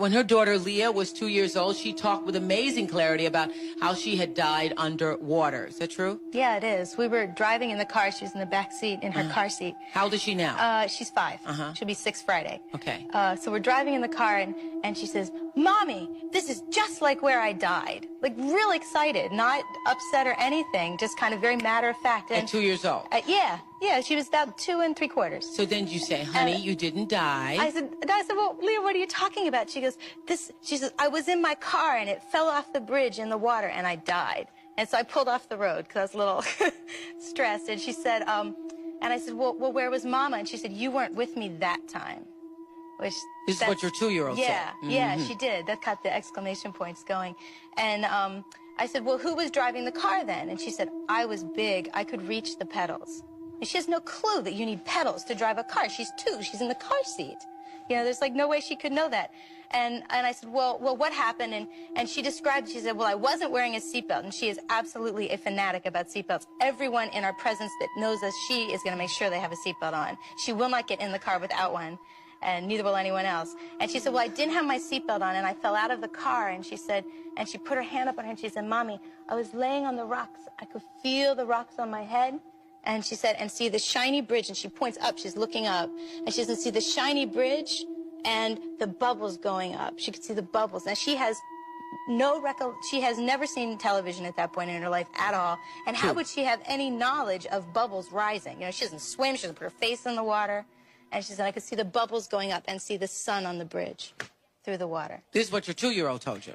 When her daughter Leah was 2 years old, she talked with amazing clarity about how she had died underwater. Is that true? Yeah, it is. We were driving in the car. She was in the back seat, in her car seat. How old is she now? She's 5. She'll be 6 Friday. Okay. So we're driving in the car, and she says, "Mommy, this is just like where I died." Like, real excited, not upset or anything, just kind of very matter of fact. At 2 years old? Yeah, she was about 2 3/4. So then you say, honey, you didn't die. I said, well, Leah, what are you talking about? She goes, she says, I was in my car and it fell off the bridge in the water and I died. And so I pulled off the road because I was a little stressed. And she said, and I said, well, where was Mama? And she said, you weren't with me that time. Which this is what your 2-year-old said. Yeah, she did. That got the exclamation points going. And I said, well, who was driving the car then? And she said, I was big. I could reach the pedals. And she has no clue that you need pedals to drive a car. She's 2. She's in the car seat. You know, there's like no way she could know that. And I said, well, what happened? And she described, she said, well, I wasn't wearing a seatbelt. And she is absolutely a fanatic about seatbelts. Everyone in our presence that knows us, she is going to make sure they have a seatbelt on. She will not get in the car without one, and neither will anyone else. And she said, well, I didn't have my seatbelt on, and I fell out of the car. And she said, and she put her hand up on her, and she said, Mommy, I was laying on the rocks. I could feel the rocks on my head. And she said, and see the shiny bridge, and she points up, she's looking up, and she says, see the shiny bridge and the bubbles going up. She could see the bubbles. And she has she has never seen television at that point in her life at all. And how would she have any knowledge of bubbles rising? You know, she doesn't swim, she doesn't put her face in the water. And she said, I could see the bubbles going up and see the sun on the bridge through the water. This is what your 2-year-old told you.